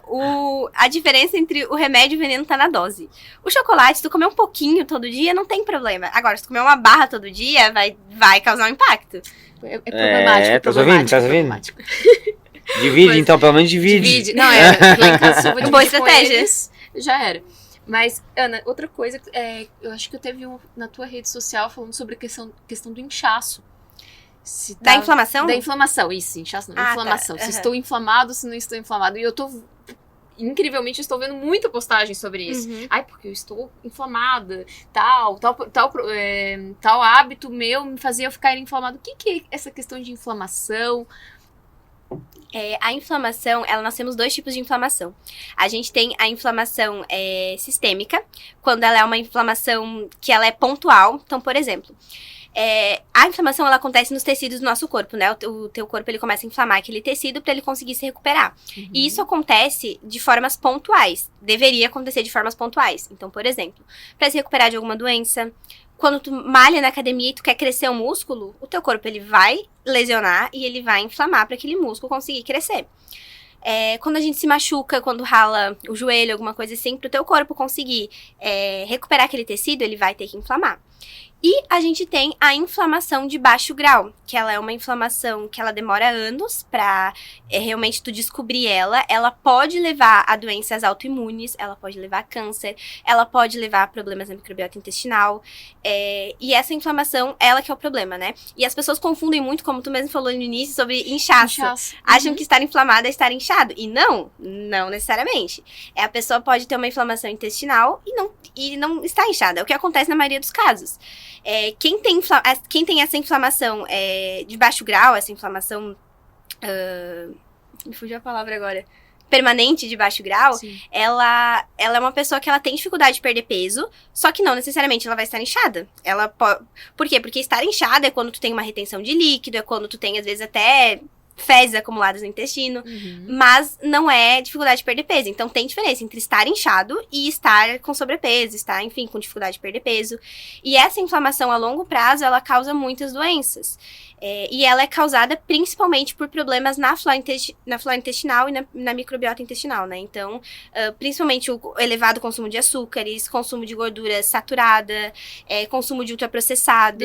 a diferença entre o remédio e o veneno tá na dose. O chocolate, se tu comer um pouquinho todo dia, não tem problema. Agora, se tu comer uma barra todo dia, vai causar um impacto. É problemático. É, tá ouvindo? Tá ouvindo? problemático. Divide, Mas- então, pelo menos divide. Divide. Não, lá em casa se eu vou Boa dividir com estratégia. eles, já era. Mas, Ana, outra coisa, eu acho que eu teve na tua rede social falando sobre a questão do inchaço. Se Da tá- inflamação? Da inflamação, isso, inchaço não, Ah, inflamação. tá. Se Aham. estou inflamado, se não estou inflamado. E eu tô, incrivelmente, estou vendo muita postagem sobre isso. Uhum. Ai, porque eu estou inflamada, tal hábito meu me fazia eu ficar inflamado. O que é essa questão de inflamação? A inflamação, nós temos 2 tipos de inflamação. A gente tem a inflamação sistêmica, quando ela é uma inflamação que ela é pontual. Então, por exemplo, a inflamação ela acontece nos tecidos do nosso corpo, né? O teu corpo ele começa a inflamar aquele tecido para ele conseguir se recuperar. E isso acontece de formas pontuais. Deveria acontecer de formas pontuais. Então, por exemplo, para se recuperar de alguma doença, quando tu malha na academia e tu quer crescer o músculo, o teu corpo ele vai lesionar e ele vai inflamar para aquele músculo conseguir crescer. Quando a gente se machuca, quando rala o joelho, alguma coisa assim, pro teu corpo conseguir recuperar aquele tecido, ele vai ter que inflamar. E a gente tem a inflamação de baixo grau, que ela é uma inflamação que ela demora anos pra realmente tu descobrir ela. Ela pode levar a doenças autoimunes, ela pode levar a câncer, ela pode levar a problemas na microbiota intestinal. E essa inflamação, ela que é o problema, né? E as pessoas confundem muito, como tu mesmo falou no início, sobre inchaço. Acham que estar inflamada é estar inchado. E não necessariamente. A pessoa pode ter uma inflamação intestinal e não está inchada. É o que acontece na maioria dos casos. Quem tem essa inflamação de baixo grau, essa inflamação... me fugiu a palavra agora. Permanente de baixo grau, Sim. ela é uma pessoa que ela tem dificuldade de perder peso, só que não necessariamente ela vai estar inchada. Por quê? Porque estar inchada é quando tu tem uma retenção de líquido, é quando tu tem, às vezes, até fezes acumuladas no intestino, mas não é dificuldade de perder peso. Então, tem diferença entre estar inchado e estar com sobrepeso, estar, enfim, com dificuldade de perder peso. E essa inflamação a longo prazo, ela causa muitas doenças. E ela é causada principalmente por problemas na flora intestinal e na microbiota intestinal, né? Então, principalmente o elevado consumo de açúcares, consumo de gordura saturada, consumo de ultraprocessados.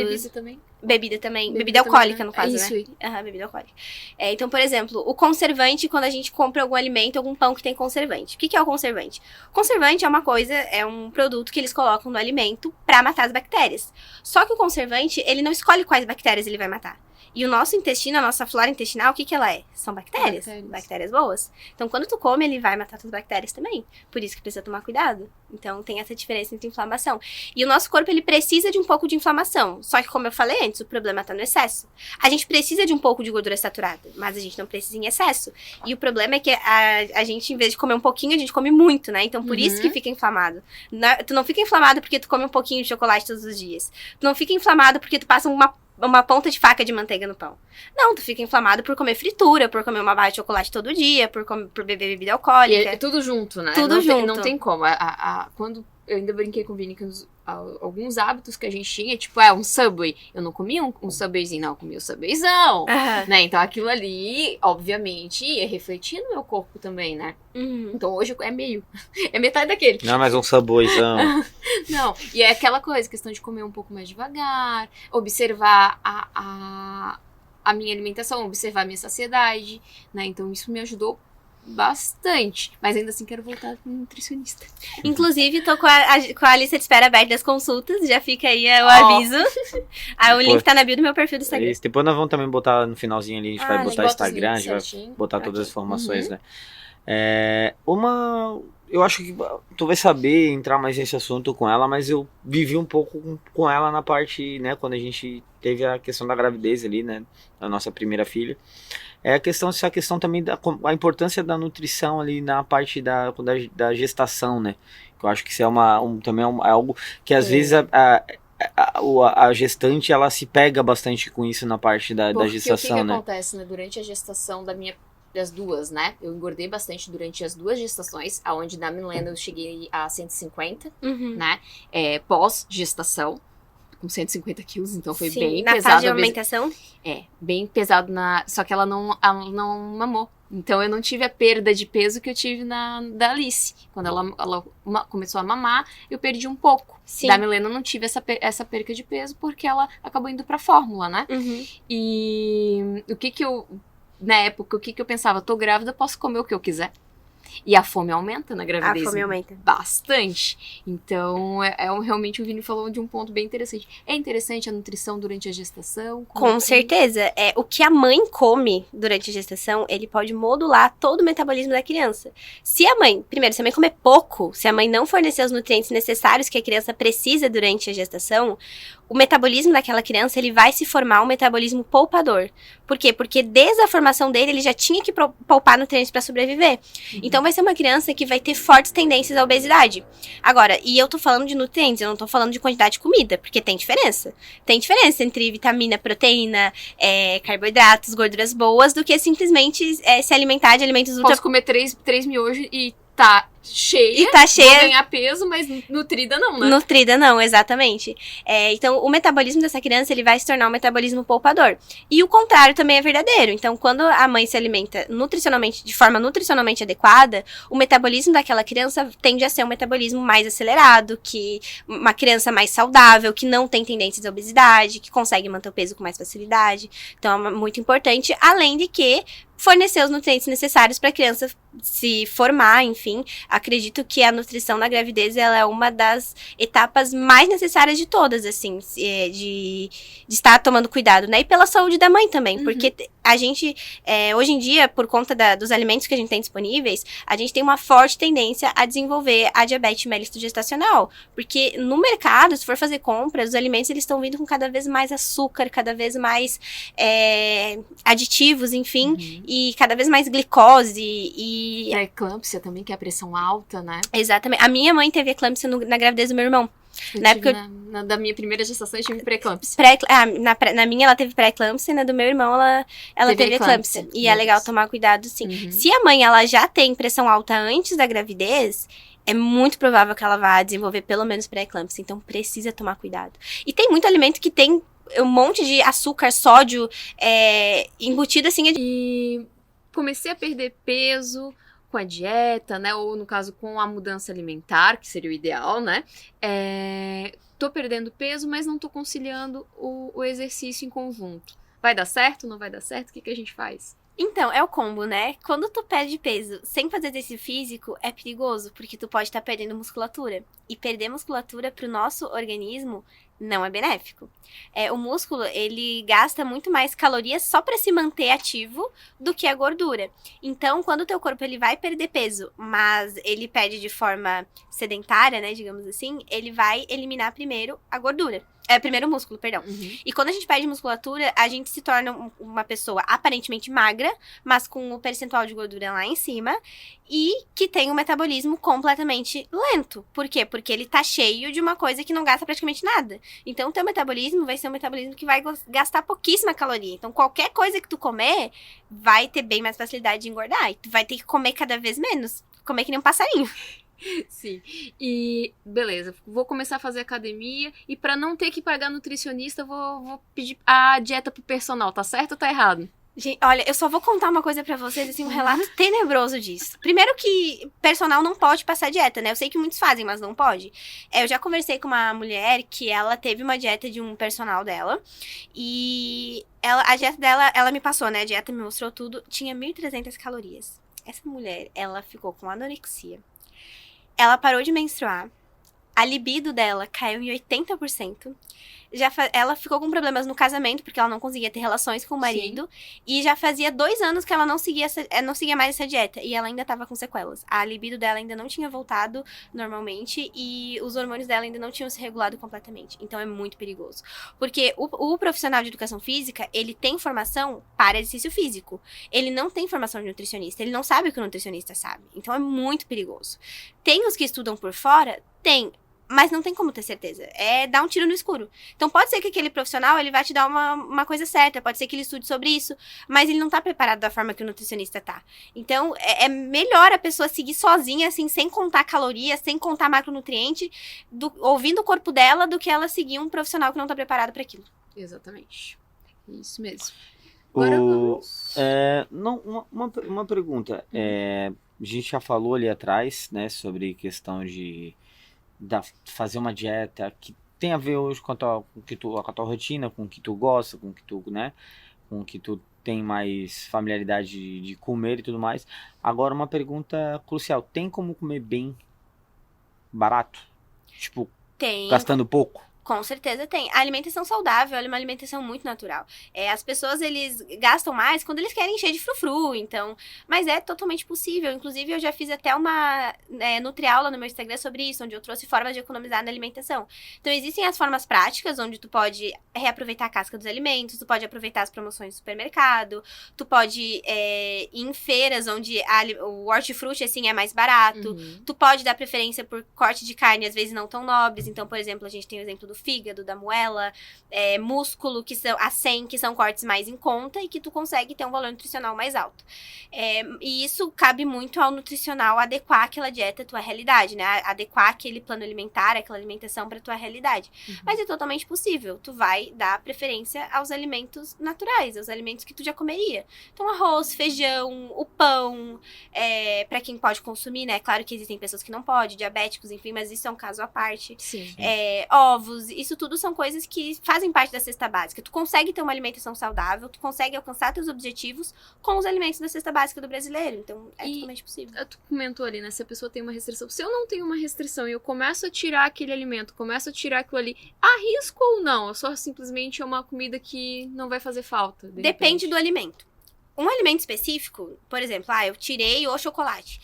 Bebida também. Bebida alcoólica, também, no caso, isso, né? Aham, bebida alcoólica. Então, por exemplo, o conservante, quando a gente compra algum alimento, algum pão que tem conservante. O que é o conservante? O conservante é um produto que eles colocam no alimento pra matar as bactérias. Só que o conservante, ele não escolhe quais bactérias ele vai matar. E o nosso intestino, a nossa flora intestinal, o que ela é? São bactérias. Bactérias boas. Então, quando tu come, ele vai matar tuas bactérias também. Por isso que precisa tomar cuidado. Então, tem essa diferença entre inflamação. E o nosso corpo, ele precisa de um pouco de inflamação. Só que, como eu falei antes, o problema tá no excesso. A gente precisa de um pouco de gordura saturada, mas a gente não precisa em excesso. E o problema é que a gente, em vez de comer um pouquinho, a gente come muito, né? Então, por isso que fica inflamado. Tu não fica inflamado porque tu come um pouquinho de chocolate todos os dias. Tu não fica inflamado porque tu passa uma ponta de faca de manteiga no pão. Não, tu fica inflamado por comer fritura, por comer uma barra de chocolate todo dia, por beber bebida alcoólica. É tudo junto, né? Tudo junto. Não tem como. Quando eu ainda brinquei com o Vini que alguns hábitos que a gente tinha, tipo, um Subway. Eu não comia um Subwayzinho, não. Eu comia o Subwayzão. Né? Então, aquilo ali, obviamente, ia refletir no meu corpo também, né? Então, hoje é metade daquele. Não, mas um saborzão. Não, e é aquela coisa, questão de comer um pouco mais devagar, observar a minha alimentação, observar a minha saciedade, né? Então, isso me ajudou bastante. Mas ainda assim quero voltar como nutricionista. Inclusive, tô com a lista de espera aberta das consultas. Já fica aí o aviso. O link tá na bio do meu perfil do Instagram. Isso, depois nós vamos também botar no finalzinho ali, a gente vai botar o bota os Instagram, a links gente vai certinho botar pra todas as aqui. informações, né? Eu acho que tu vai saber entrar mais nesse assunto com ela, mas eu vivi um pouco com ela na parte, né, quando a gente teve a questão da gravidez ali, né, da nossa primeira filha. Essa questão também a importância da nutrição ali na parte da gestação, né, que eu acho que isso também é algo que às vezes a gestante, ela se pega bastante com isso na parte da gestação, o que né? acontece, né, durante a gestação das duas, né? Eu engordei bastante durante as duas gestações, aonde na Milena eu cheguei a 150, né? Pós-gestação, com 150 quilos, então foi bem na pesado. fase de amamentação? Bem pesado, só que ela não mamou. Então eu não tive a perda de peso que eu tive da Alice. Quando ela começou a mamar, eu perdi um pouco. Sim. Da Milena eu não tive essa perca de peso, porque ela acabou indo pra fórmula, né? Uhum. E na época, o que eu pensava? Tô grávida, posso comer o que eu quiser. E a fome aumenta na gravidez. A fome aumenta. Bastante. Então, realmente o Vini falou de um ponto bem interessante. É interessante a nutrição durante a gestação? Com certeza. O que a mãe come durante a gestação, ele pode modular todo o metabolismo da criança. Se a mãe comer pouco, se a mãe não fornecer os nutrientes necessários que a criança precisa durante a gestação, o metabolismo daquela criança, ele vai se formar um metabolismo poupador. Por quê? Porque desde a formação dele, ele já tinha que poupar nutrientes para sobreviver. Uhum. Então, vai ser uma criança que vai ter fortes tendências à obesidade. Agora, e eu tô falando de nutrientes, eu não tô falando de quantidade de comida, porque tem diferença. Tem diferença entre vitamina, proteína, carboidratos, gorduras boas, do que simplesmente se alimentar de alimentos ultra... Posso comer 3 miojos e tá cheia, vou ganhar peso, mas nutrida não, né? Nutrida não, exatamente. Então, o metabolismo dessa criança, ele vai se tornar um metabolismo poupador. E o contrário também é verdadeiro. Então, quando a mãe se alimenta de forma nutricionalmente adequada, o metabolismo daquela criança tende a ser um metabolismo mais acelerado, uma criança mais saudável, que não tem tendências à obesidade, que consegue manter o peso com mais facilidade. Então, é muito importante, além de que fornecer os nutrientes necessários para a criança se formar, enfim. Acredito que a nutrição na gravidez, ela é uma das etapas mais necessárias de todas, assim, de estar tomando cuidado, né? E pela saúde da mãe também, porque a gente, hoje em dia, por conta dos alimentos que a gente tem disponíveis, a gente tem uma forte tendência a desenvolver a diabetes mellitus gestacional, porque no mercado, se for fazer compras, os alimentos, eles estão vindo com cada vez mais açúcar, cada vez mais aditivos, enfim, e cada vez mais glicose e... A eclâmpsia também, que é a pressão alta, né? Exatamente. A minha mãe teve eclâmpsia na gravidez do meu irmão. Da minha primeira gestação, eu tive pré-eclâmpsia. Na minha, ela teve pré-eclâmpsia, e na do meu irmão, ela teve eclâmpsia. E é legal tomar cuidado, sim. Se a mãe, ela já tem pressão alta antes da gravidez, é muito provável que ela vá desenvolver pelo menos pré-eclâmpsia. Então, precisa tomar cuidado. E tem muito alimento que tem um monte de açúcar, sódio, embutido, assim. E comecei a perder peso com a dieta, né? Ou, no caso, com a mudança alimentar, que seria o ideal, né? Tô perdendo peso, mas não tô conciliando o exercício em conjunto. Vai dar certo? Não vai dar certo? O que a gente faz? Então, é o combo, né? Quando tu perde peso sem fazer exercício físico, é perigoso, porque tu pode estar perdendo musculatura. E perder musculatura pro nosso organismo não é benéfico. O músculo, ele gasta muito mais calorias só para se manter ativo do que a gordura. Então, quando o teu corpo ele vai perder peso, mas ele perde de forma sedentária, né, digamos assim, ele vai eliminar primeiro a gordura. Primeiro o músculo, perdão. E quando a gente perde musculatura, a gente se torna uma pessoa aparentemente magra, mas com o percentual de gordura lá em cima, e que tem um metabolismo completamente lento. Por quê? Porque ele tá cheio de uma coisa que não gasta praticamente nada. Então, o teu metabolismo vai ser um metabolismo que vai gastar pouquíssima caloria. Então, qualquer coisa que tu comer, vai ter bem mais facilidade de engordar. E tu vai ter que comer cada vez menos. Comer que nem um passarinho. Sim. E beleza, vou começar a fazer academia e pra não ter que pagar nutricionista, vou pedir a dieta pro personal, tá certo ou tá errado? Gente, olha, eu só vou contar uma coisa pra vocês, assim, um relato tenebroso disso. Primeiro que personal não pode passar dieta, né? Eu sei que muitos fazem, mas não pode. Eu já conversei com uma mulher que ela teve uma dieta de um personal dela e a dieta dela, ela me passou, né? A dieta me mostrou tudo, tinha 1.300 calorias. Essa mulher, ela ficou com anorexia. Ela parou de menstruar. A libido dela caiu em 80%. ela ficou com problemas no casamento, porque ela não conseguia ter relações com o marido. E já fazia 2 anos que ela não seguia mais essa dieta. E ela ainda tava com sequelas. A libido dela ainda não tinha voltado normalmente. E os hormônios dela ainda não tinham se regulado completamente. Então é muito perigoso. Porque o profissional de educação física, ele tem formação para exercício físico. Ele não tem formação de nutricionista. Ele não sabe o que o nutricionista sabe. Então é muito perigoso. Tem os que estudam por fora? Tem. Mas não tem como ter certeza. É dar um tiro no escuro. Então pode ser que aquele profissional, ele vai te dar uma coisa certa. Pode ser que ele estude sobre isso. Mas ele não tá preparado da forma que o nutricionista tá. Então é melhor a pessoa seguir sozinha, assim, sem contar calorias, sem contar macronutriente, ouvindo o corpo dela, do que ela seguir um profissional que não tá preparado para aquilo. Exatamente. Isso mesmo. Agora vamos... uma pergunta. A gente já falou ali atrás, né, sobre questão de fazer uma dieta que tem a ver hoje com a tua rotina, com o que tu gosta, com o que tu, né, com o que tu tem mais familiaridade de comer e tudo mais. Agora, uma pergunta crucial. Tem como comer bem barato? Tipo, Tem. gastando pouco? Com certeza tem. A alimentação saudável é uma alimentação muito natural. As pessoas, eles gastam mais quando eles querem encher de frufru, então... Mas é totalmente possível. Inclusive, eu já fiz até uma nutriaula no meu Instagram sobre isso, onde eu trouxe formas de economizar na alimentação. Então, existem as formas práticas, onde tu pode reaproveitar a casca dos alimentos, tu pode aproveitar as promoções do supermercado, tu pode ir em feiras, onde o hortifruti, assim, é mais barato. Tu pode dar preferência por corte de carne, às vezes não tão nobres. Então, por exemplo, a gente tem o exemplo do fígado, da moela, músculo, que são a 100, que são cortes mais em conta e que tu consegue ter um valor nutricional mais alto. E isso cabe muito ao nutricional adequar aquela dieta à tua realidade, né? Adequar aquele plano alimentar, aquela alimentação pra tua realidade. Mas é totalmente possível. Tu vai dar preferência aos alimentos naturais, aos alimentos que tu já comeria. Então, arroz, feijão, o pão, pra quem pode consumir, né? Claro que existem pessoas que não podem, diabéticos, enfim, mas isso é um caso à parte. Sim. Ovos, isso tudo são coisas que fazem parte da cesta básica. Tu consegue ter uma alimentação saudável, tu consegue alcançar teus objetivos com os alimentos da cesta básica do brasileiro. Então, é totalmente possível. Tu comentou ali, né? Se a pessoa tem uma restrição. Se eu não tenho uma restrição e eu começo a tirar aquele alimento, começo a tirar aquilo ali, arrisco ou não? Ou só simplesmente é uma comida que não vai fazer falta? Depende do alimento. Um alimento específico, por exemplo, eu tirei o chocolate.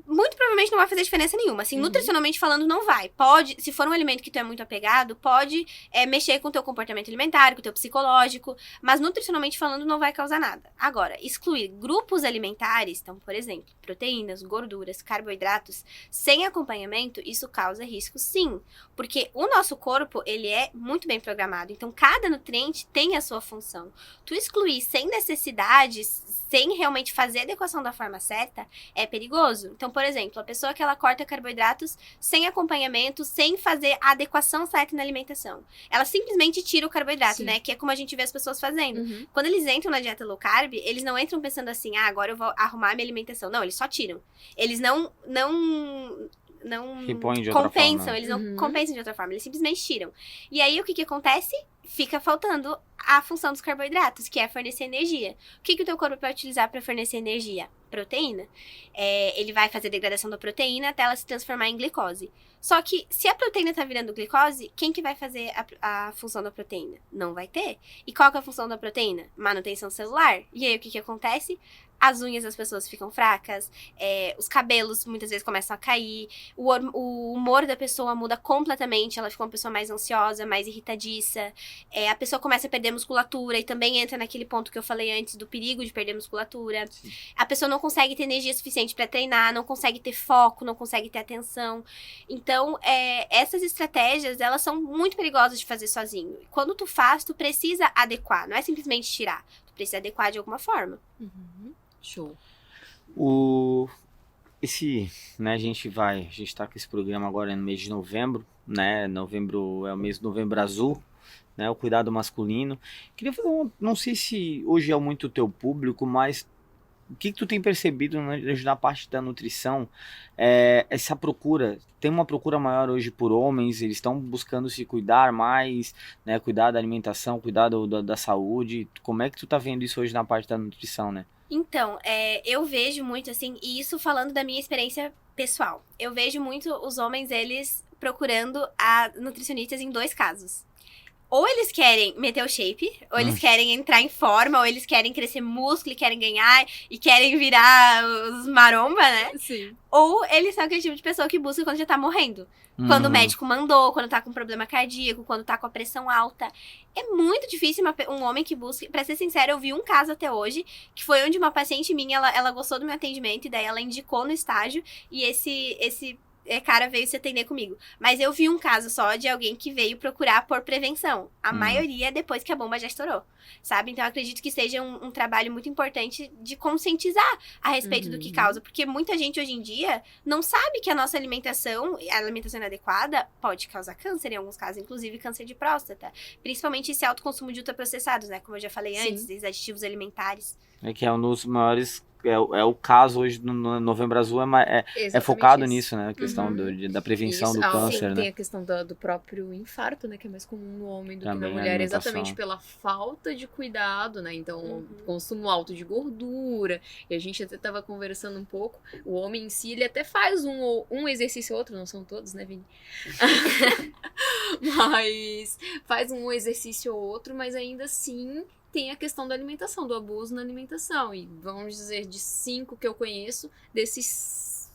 Muito provavelmente não vai fazer diferença nenhuma. Assim, nutricionalmente falando, não vai. Pode, se for um alimento que tu é muito apegado, pode mexer com o teu comportamento alimentar, com o teu psicológico, mas nutricionalmente falando, não vai causar nada. Agora, excluir grupos alimentares, então, por exemplo, proteínas, gorduras, carboidratos, sem acompanhamento, isso causa risco, sim. Porque o nosso corpo, ele é muito bem programado. Então, cada nutriente tem a sua função. Tu excluir sem necessidade, sem realmente fazer a adequação da forma certa, é perigoso. Então, por exemplo, a pessoa que ela corta carboidratos sem acompanhamento, sem fazer a adequação certa na alimentação. Ela simplesmente tira o carboidrato, né? Que é como a gente vê as pessoas fazendo. Quando eles entram na dieta low carb, eles não entram pensando assim, agora eu vou arrumar minha alimentação. Não, eles só tiram. Eles não compensam, eles não compensam de outra forma, eles simplesmente tiram. E aí, o que acontece? Fica faltando a função dos carboidratos, que é fornecer energia. O que o teu corpo vai utilizar para fornecer energia? Proteína. Ele vai fazer a degradação da proteína até ela se transformar em glicose. Só que, se a proteína tá virando glicose, quem que vai fazer a função da proteína? Não vai ter. E qual que é a função da proteína? Manutenção celular. E aí, o que acontece? As unhas das pessoas ficam fracas, os cabelos muitas vezes começam a cair, o humor da pessoa muda completamente, ela fica uma pessoa mais ansiosa, mais irritadiça, a pessoa começa a perder musculatura e também entra naquele ponto que eu falei antes do perigo de perder musculatura. Sim. A pessoa não consegue ter energia suficiente para treinar, não consegue ter foco, não consegue ter atenção. Então, essas estratégias, elas são muito perigosas de fazer sozinho. Quando tu faz, tu precisa adequar, não é simplesmente tirar, tu precisa adequar de alguma forma. Show. Né, a gente tá com esse programa agora no mês de novembro, né? Novembro é o mês de Novembro Azul, né? O cuidado masculino. Queria fazer não sei se hoje é muito o teu público, mas o que tu tem percebido na parte da nutrição? Essa procura, tem uma procura maior hoje por homens, eles estão buscando se cuidar mais, né? Cuidar da alimentação, cuidar da saúde. Como é que tu tá vendo isso hoje na parte da nutrição, né? Então, eu vejo muito, assim, e isso falando da minha experiência pessoal. Eu vejo muito os homens, eles procurando a nutricionistas em 2 casos. ou eles querem meter o shape, ou eles querem entrar em forma, ou eles querem crescer músculo e querem ganhar, e querem virar os maromba, né? Sim. Ou eles são aquele tipo de pessoa que busca quando já tá morrendo. Quando o médico mandou, quando tá com problema cardíaco, quando tá com a pressão alta. É muito difícil um homem que busca... Pra ser sincera, eu vi um caso até hoje, que foi onde uma paciente minha, ela gostou do meu atendimento, e daí ela indicou no estágio, e esse cara veio se atender comigo. Mas eu vi um caso só de alguém que veio procurar por prevenção. A maioria depois que a bomba já estourou, sabe? Então eu acredito que seja um trabalho muito importante de conscientizar a respeito do que causa. Porque muita gente hoje em dia não sabe que a nossa alimentação, a alimentação inadequada, pode causar câncer em alguns casos, inclusive câncer de próstata. Principalmente esse alto consumo de ultraprocessados, né? Como eu já falei antes, esses aditivos alimentares. É que é um dos maiores... É o caso hoje no Novembro Azul, é focado nisso, né? A questão da prevenção do câncer, sim, né? tem a questão do próprio infarto, né? Que é mais comum no homem do Também que na mulher, exatamente pela falta de cuidado, né? Então, consumo alto de gordura. E a gente até tava conversando um pouco. O homem em si, ele até faz um exercício ou outro, não são todos, né, Vini? Mas faz um exercício ou outro, mas ainda assim... tem a questão da alimentação, do abuso na alimentação. E vamos dizer, de 5 que eu conheço, desses...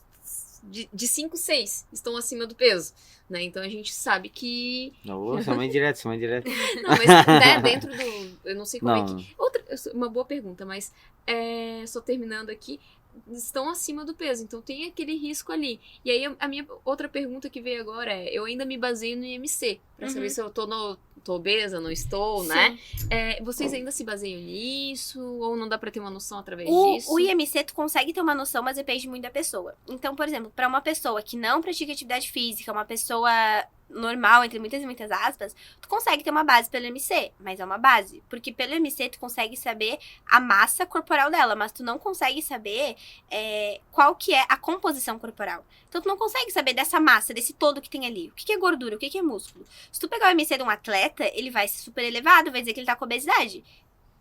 De 5, 6 estão acima do peso, né? Então a gente sabe que... Sua mãe direta. Não, mas né, dentro do... Eu não sei como é que... Uma boa pergunta, mas só terminando aqui, estão acima do peso, então tem aquele risco ali. E aí a minha outra pergunta que veio agora eu ainda me baseio no IMC, pra saber se eu tô obesa, não estou, né? Vocês ainda se baseiam nisso? Ou não dá pra ter uma noção através disso? O IMC, tu consegue ter uma noção, mas depende muito da pessoa. Então, por exemplo, pra uma pessoa que não pratica atividade física, uma pessoa normal, entre muitas e muitas aspas, tu consegue ter uma base pelo IMC, mas é uma base. Porque pelo IMC tu consegue saber a massa corporal dela, mas tu não consegue saber qual que é a composição corporal. Então tu não consegue saber dessa massa, desse todo que tem ali. O que é gordura, o que é músculo. Se tu pegar o IMC de um atleta, ele vai ser super elevado, vai dizer que ele tá com obesidade.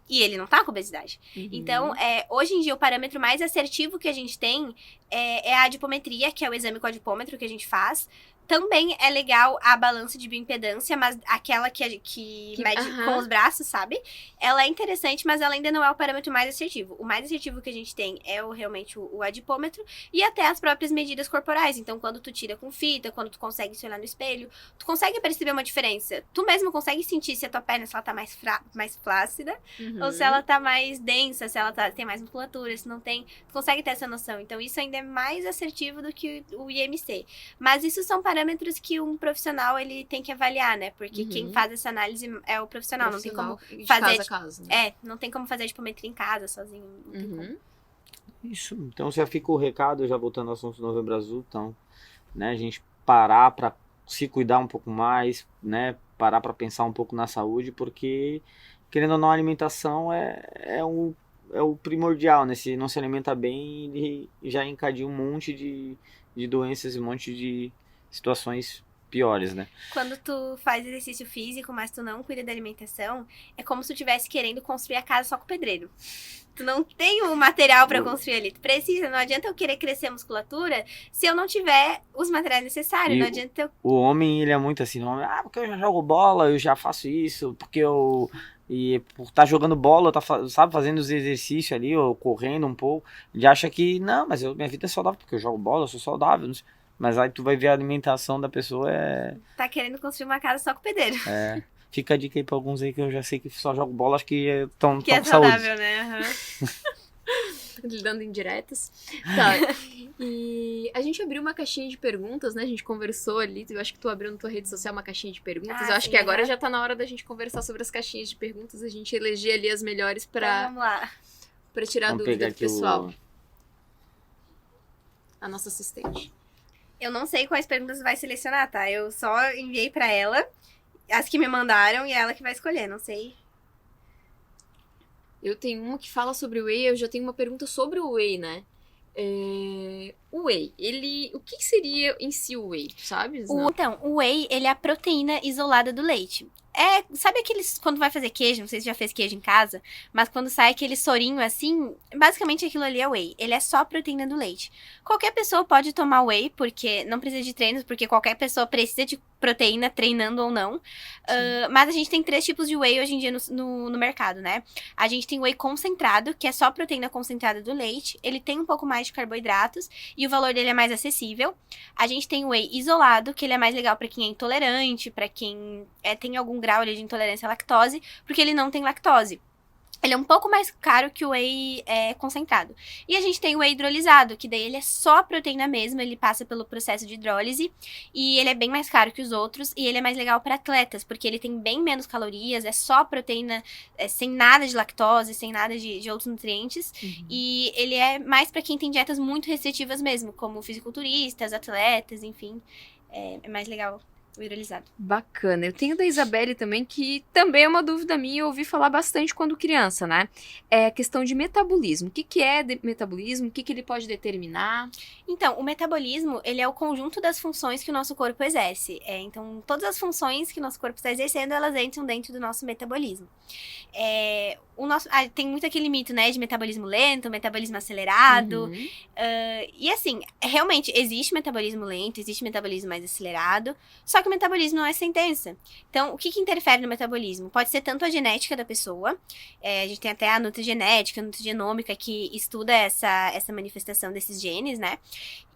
E ele não tá com obesidade. Então, hoje em dia, o parâmetro mais assertivo que a gente tem é a adipometria, que é o exame com adipômetro que a gente faz. Também é legal a balança de bioimpedância, mas aquela que mede com os braços, sabe? Ela é interessante, mas ela ainda não é o parâmetro mais assertivo. O mais assertivo que a gente tem é realmente o adipômetro e até as próprias medidas corporais. Então, quando tu tira com fita, quando tu consegue se olhar no espelho, tu consegue perceber uma diferença. Tu mesmo consegue sentir se a tua perna se ela tá mais flácida ou se ela tá mais densa, se ela tem mais musculatura, se não tem. Tu consegue ter essa noção. Então, isso ainda é mais assertivo do que o IMC. Mas isso são parâmetros que um profissional ele tem que avaliar, né? Porque quem faz essa análise é o profissional. Não tem como fazer casa a casa, né? não tem como fazer a adipometria em casa sozinho. Não tem como. Isso. Então já fica o recado, já voltando ao assunto do Novembro Azul, então, né, a gente parar para se cuidar um pouco mais, né? Parar para pensar um pouco na saúde, porque querendo ou não, a alimentação é o primordial, né? Se não se alimenta bem, ele já encadeia um monte de doenças e um monte de situações piores, né? Quando tu faz exercício físico, mas tu não cuida da alimentação, é como se tu estivesse querendo construir a casa só com pedreiro. Tu não tem o material pra construir ali. Tu precisa, não adianta eu querer crescer a musculatura se eu não tiver os materiais necessários. Não adianta eu... O homem, ele é muito assim, porque eu já jogo bola, eu já faço isso, porque eu... E por estar jogando bola, sabe, fazendo os exercícios ali, ou correndo um pouco, ele acha que, não, mas minha vida é saudável, porque eu jogo bola, eu sou saudável, não sei. Mas aí tu vai ver a alimentação da pessoa Tá querendo construir uma casa só com pedreiro. Fica a dica aí pra alguns aí que eu já sei que só jogam bola, acho que estão que é com saúde. Saudável, né? Dando indiretas. Tá. E a gente abriu uma caixinha de perguntas, né? A gente conversou ali. Eu acho que tu abriu na tua rede social uma caixinha de perguntas. Eu acho que agora já tá na hora da gente conversar sobre as caixinhas de perguntas. A gente eleger ali as melhores pra, então, vamos lá. Pra tirar Vamos dúvida do pessoal. A nossa assistente. Eu não sei quais perguntas vai selecionar, tá? Eu só enviei pra ela as que me mandaram e é ela que vai escolher, não sei. Eu tenho uma que fala sobre o whey, eu já tenho uma pergunta sobre o whey, né? O whey, o que seria em si o whey, sabe? Então, o whey, ele é a proteína isolada do leite. Sabe aqueles, quando vai fazer queijo, não sei se já fez queijo em casa, mas quando sai aquele sorinho assim, basicamente aquilo ali é whey. Ele é só proteína do leite. Qualquer pessoa pode tomar whey, porque não precisa de treinos, porque qualquer pessoa precisa de proteína, treinando ou não. Mas a gente tem 3 tipos de whey hoje em dia no mercado, né? A gente tem whey concentrado, que é só proteína concentrada do leite. Ele tem um pouco mais de carboidratos e o valor dele é mais acessível. A gente tem o whey isolado, que ele é mais legal pra quem é intolerante, pra quem tem algum grau ali de intolerância à lactose, porque ele não tem lactose. Ele é um pouco mais caro que o whey concentrado. E a gente tem o whey hidrolisado, que daí ele é só proteína mesmo, ele passa pelo processo de hidrólise. E ele é bem mais caro que os outros, e ele é mais legal para atletas, porque ele tem bem menos calorias, é só proteína sem nada de lactose, sem nada de outros nutrientes. Uhum. E ele é mais para quem tem dietas muito restritivas mesmo, como fisiculturistas, atletas, enfim. É mais legal o hidrolisado. Bacana. Eu tenho da Isabelle também, que também é uma dúvida minha, eu ouvi falar bastante quando criança, né? É a questão de metabolismo. O que é metabolismo? O que ele pode determinar? Então, o metabolismo, ele é o conjunto das funções que o nosso corpo exerce. Então, todas as funções que o nosso corpo está exercendo, elas entram dentro do nosso metabolismo. Tem muito aquele mito, né, de metabolismo lento, metabolismo acelerado. Uhum. E assim, realmente, existe metabolismo lento, existe metabolismo mais acelerado, só que o metabolismo não é sentença. Então, o que interfere no metabolismo? Pode ser tanto a genética da pessoa, a gente tem até a nutrigenética, a nutrigenômica, que estuda essa manifestação desses genes, né?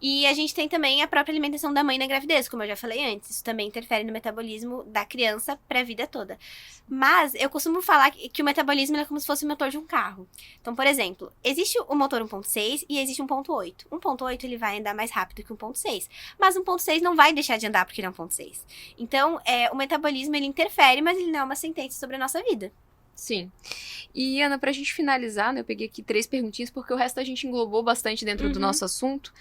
E a gente tem também a própria alimentação da mãe na gravidez, como eu já falei antes. Isso também interfere no metabolismo da criança para a vida toda. Mas eu costumo falar que o metabolismo é como se fosse o motor de um carro. Então, por exemplo, existe o motor 1.6 e existe 1.8. 1.8 ele vai andar mais rápido que 1.6. Mas 1.6 não vai deixar de andar porque ele é 1.6. Então, o metabolismo ele interfere, mas ele não é uma sentença sobre a nossa vida. Sim. E, Ana, pra gente finalizar, né, eu peguei aqui 3 perguntinhas, porque o resto a gente englobou bastante dentro do nosso assunto,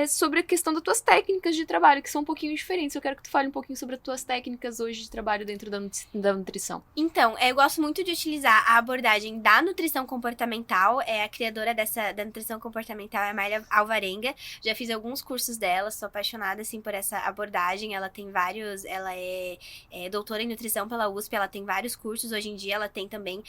sobre a questão das tuas técnicas de trabalho, que são um pouquinho diferentes. Eu quero que tu fale um pouquinho sobre as tuas técnicas hoje de trabalho dentro da nutrição. Então, eu gosto muito de utilizar a abordagem da nutrição comportamental. A criadora da nutrição comportamental é a Mayra Alvarenga. Já fiz alguns cursos dela, sou apaixonada, assim, por essa abordagem. Ela tem vários, ela é doutora em nutrição pela USP, ela tem vários cursos. Hoje em dia ela tem também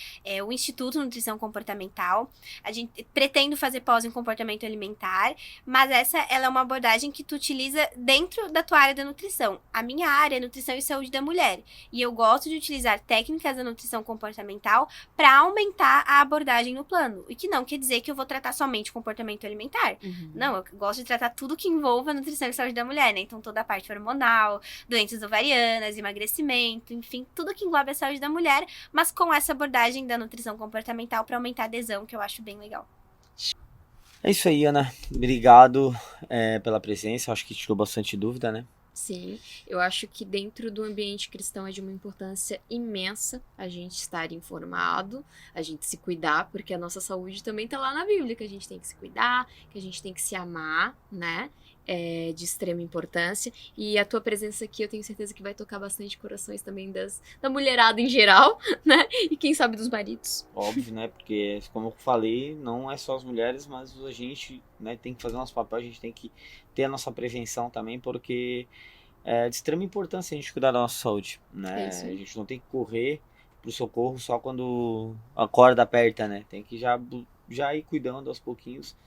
o Instituto Nutrição Comportamental. A gente pretende fazer pós em comportamento alimentar, mas ela é uma abordagem que tu utiliza dentro da tua área da nutrição. A minha área é nutrição e saúde da mulher, e eu gosto de utilizar técnicas da nutrição comportamental para aumentar a abordagem no plano, e que não quer dizer que eu vou tratar somente comportamento alimentar. Não, eu gosto de tratar tudo que envolva nutrição e saúde da mulher, né? Então toda a parte hormonal, doenças ovarianas, emagrecimento, enfim, tudo que engloba a saúde da mulher, mas com essa abordagem da nutrição comportamental para aumentar a adesão, que eu acho bem legal. É isso aí, Ana. Obrigado pela presença. Acho que tirou bastante dúvida, né? Sim, eu acho que dentro do ambiente cristão é de uma importância imensa a gente estar informado, a gente se cuidar, porque a nossa saúde também tá lá na Bíblia, que a gente tem que se cuidar, que a gente tem que se amar, né? De extrema importância, e a tua presença aqui eu tenho certeza que vai tocar bastante corações também da mulherada em geral, né, e quem sabe dos maridos. Óbvio, né, porque como eu falei, não é só as mulheres, mas a gente, né, tem que fazer nosso papel, a gente tem que ter a nossa prevenção também, porque é de extrema importância a gente cuidar da nossa saúde, né, a gente não tem que correr pro socorro só quando a corda aperta, né, tem que já ir cuidando aos pouquinhos,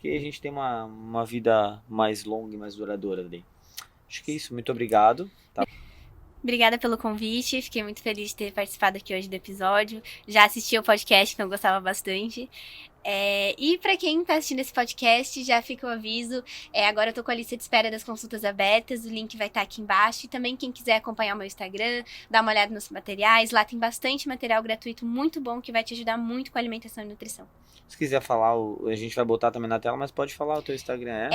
que a gente tem uma vida mais longa e mais duradoura ali. Acho que é isso, muito obrigado. Tá? Obrigada pelo convite, fiquei muito feliz de ter participado aqui hoje do episódio. Já assisti ao podcast, que eu gostava bastante. E para quem tá assistindo esse podcast, já fica o aviso, agora eu tô com a lista de espera das consultas abertas, o link vai estar aqui embaixo, e também quem quiser acompanhar o meu Instagram, dar uma olhada nos materiais, lá tem bastante material gratuito muito bom, que vai te ajudar muito com a alimentação e nutrição. Se quiser falar, a gente vai botar também na tela, mas pode falar o teu Instagram,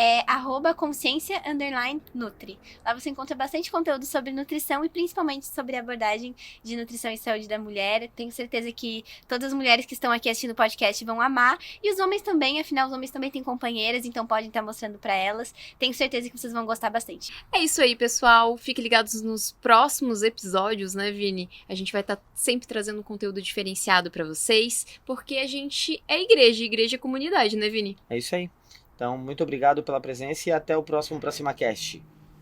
@consciência_nutri. Lá você encontra bastante conteúdo sobre nutrição e principalmente sobre a abordagem de nutrição e saúde da mulher. Tenho certeza que todas as mulheres que estão aqui assistindo o podcast vão amar, e os homens também, afinal os homens também têm companheiras, então podem estar mostrando pra elas. Tenho certeza que vocês vão gostar bastante. É isso aí, pessoal. Fiquem ligados nos próximos episódios, né, Vini? A gente vai estar sempre trazendo conteúdo diferenciado pra vocês, porque a gente é igreja é comunidade, né, Vini? É isso aí. Então, muito obrigado pela presença e até o próximo Pra Cima Cast.